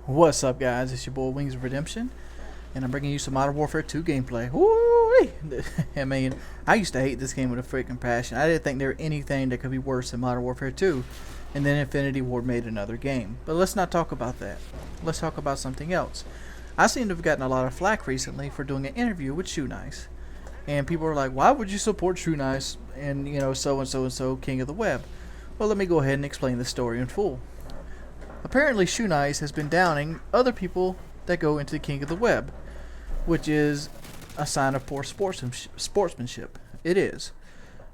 What's up, guys? It's your boy Wings of Redemption, and I'm bringing you some Modern Warfare 2 gameplay. Woo-wee! I mean, I used to hate this game with a freaking passion. I didn't think there was anything that could be worse than Modern Warfare 2, and then Infinity Ward made another game. But let's not talk about that. Let's talk about something else. I seem to have gotten a lot of flack recently for doing an interview with Shoe Nice, and people are like, "Why would you support Shoe Nice and so and so and so King of the Web?" Well, let me go ahead and explain the story in full. Apparently, Shoe Nice has been downing other people that go into the King of the Web, which is a sign of poor sportsmanship. It is.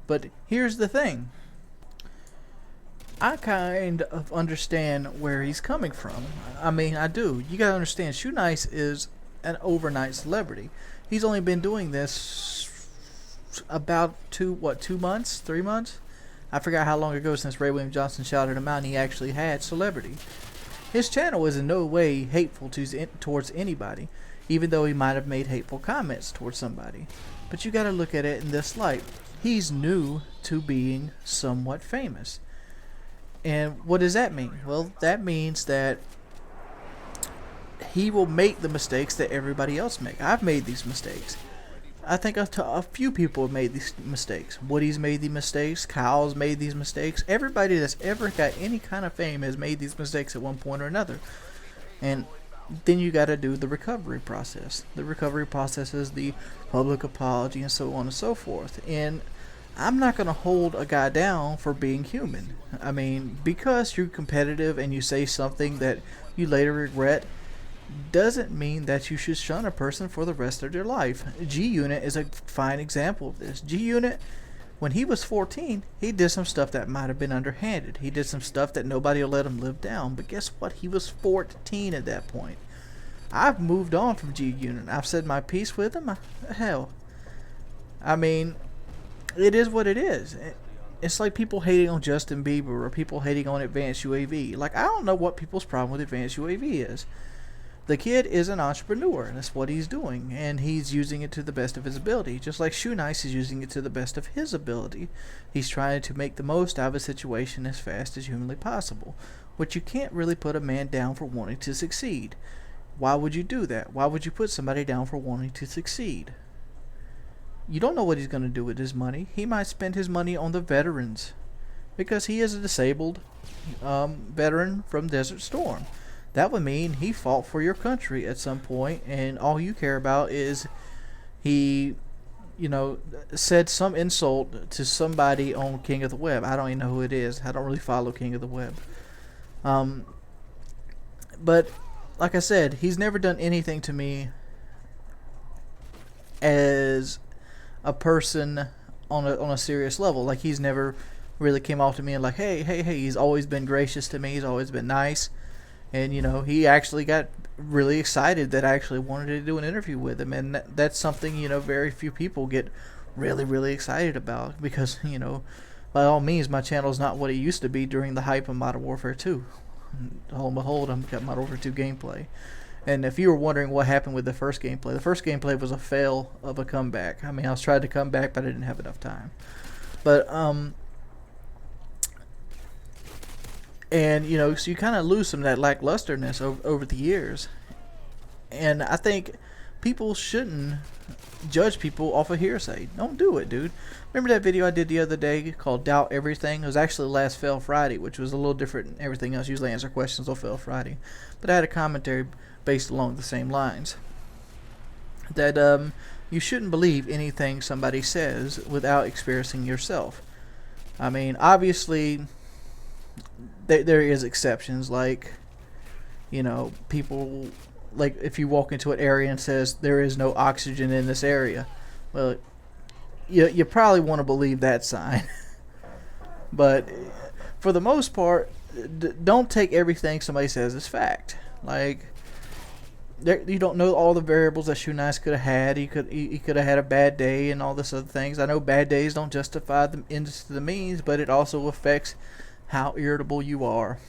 But here's the thing. I kind of understand where he's coming from. I mean, I do. You gotta understand, Shoe Nice is an overnight celebrity. He's only been doing this about 2 months, 3 months? I forgot how long ago since Ray William Johnson shouted him out and he actually had celebrity. His channel is in no way hateful towards anybody, even though he might have made hateful comments towards somebody. But you gotta look at it in this light. He's new to being somewhat famous. And what does that mean? Well, that means that he will make the mistakes that everybody else make. I've made these mistakes. I think a few people have made these mistakes. Woody's made these mistakes. Kyle's made these mistakes. Everybody that's ever got any kind of fame has made these mistakes at one point or another. And then you got to do the recovery process. The recovery process is the public apology and so on and so forth. And I'm not going to hold a guy down for being human. I mean, because you're competitive and you say something that you later regret, doesn't mean that you should shun a person for the rest of their life. G-Unit is a fine example of this. G-Unit, when he was 14, he did some stuff that might have been underhanded. He did some stuff that nobody will let him live down. But guess what? He was 14 at that point. I've moved on from G-Unit. I've said my piece with him. Hell, I mean, it is what it is. It's like people hating on Justin Bieber or people hating on Advanced UAV. Like, I don't know what people's problem with Advanced UAV is. The kid is an entrepreneur, and that's what he's doing, and he's using it to the best of his ability, just like Shoe Nice is using it to the best of his ability. He's trying to make the most out of a situation as fast as humanly possible, but you can't really put a man down for wanting to succeed. Why would you do that? Why would you put somebody down for wanting to succeed? You don't know what he's going to do with his money. He might spend his money on the veterans, because he is a disabled veteran from Desert Storm. That would mean he fought for your country at some point, and all you care about is he, said some insult to somebody on King of the Web. I don't even know who it is. I don't really follow King of the Web. But like I said, he's never done anything to me as a person on a serious level. Like, he's never really came off to me and like, hey. He's always been gracious to me. He's always been nice. And, he actually got really excited that I actually wanted to do an interview with him. And that's something, very few people get really, really excited about. Because, by all means, my channel is not what it used to be during the hype of Modern Warfare 2. Lo and behold, I've got Modern Warfare 2 gameplay. And if you were wondering what happened with the first gameplay was a fail of a comeback. I mean, I was trying to come back, but I didn't have enough time. But, and, so you kind of lose some of that lacklusterness over the years. And I think people shouldn't judge people off of hearsay. Don't do it, dude. Remember that video I did the other day called Doubt Everything? It was actually last Fail Friday, which was a little different than everything else. Usually answer questions on Fail Friday. But I had a commentary based along the same lines. That you shouldn't believe anything somebody says without experiencing yourself. I mean, obviously there is exceptions, like, people, like, if you walk into an area and says there is no oxygen in this area, well, you probably want to believe that sign. But for the most part, don't take everything somebody says as fact. Like, you don't know all the variables that Shoe Nice could have had. He could have had a bad day and all this other things. I know bad days don't justify the ends to the means, but it also affects how irritable you are.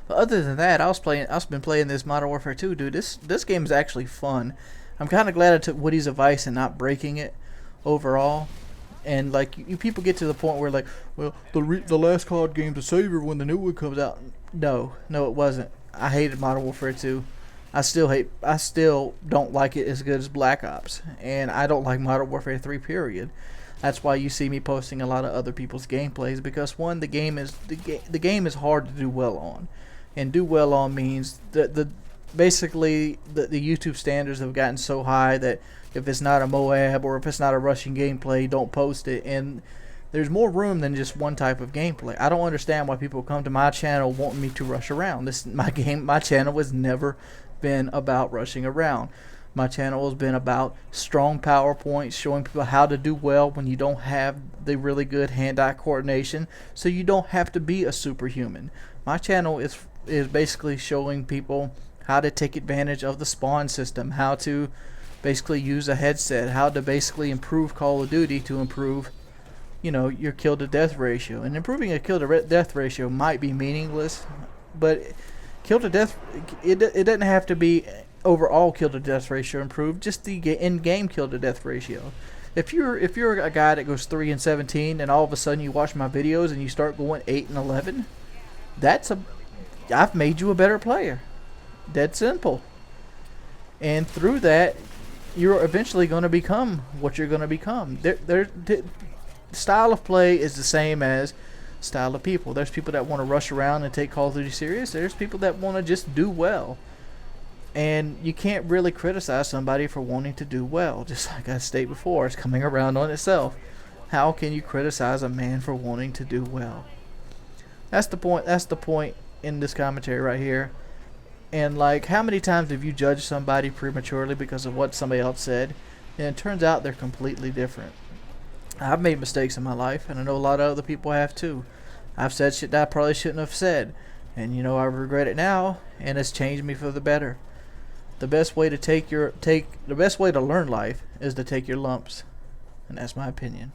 But other than that, I've been playing this Modern Warfare 2, dude. This game is actually fun. I'm kind of glad I took Woody's advice and not breaking it overall. And like, you people get to the point where like, well, the last COD game's a savior when the new one comes out. No, it wasn't. I hated Modern Warfare 2. I still don't like it as good as Black Ops, and I don't like Modern Warfare 3 period. That's why you see me posting a lot of other people's gameplays, because one, the game is hard to do well on, and do well on means basically the YouTube standards have gotten so high that if it's not a Moab or if it's not a Russian gameplay, don't post it. And there's more room than just one type of gameplay. I don't understand why people come to my channel wanting me to rush around. My channel has never been about rushing around. My channel has been about strong PowerPoints, showing people how to do well when you don't have the really good hand-eye coordination, so you don't have to be a superhuman. My channel is basically showing people how to take advantage of the spawn system, how to basically use a headset, how to basically improve Call of Duty to improve, your kill to death ratio. And improving a kill to death ratio might be meaningless, but kill to death, it doesn't have to be overall kill to death ratio improved, just the in-game kill to death ratio. If you're a guy that goes 3 and 17 and all of a sudden you watch my videos and you start going 8 and 11, I've made you a better player. Dead simple. And through that, you're eventually going to become what you're going to become. Style of play is the same as style of people. There's people that want to rush around and take Call of Duty serious. There's people that want to just do well. And you can't really criticize somebody for wanting to do well. Just like I stated before, it's coming around on itself. How can you criticize a man for wanting to do well? That's the point. That's the point in this commentary right here. And like, how many times have you judged somebody prematurely because of what somebody else said, and it turns out they're completely different? I've made mistakes in my life, and I know a lot of other people have too. I've said shit that I probably shouldn't have said, and I regret it now, and it's changed me for the better. The best way to the best way to learn life is to take your lumps, and that's my opinion.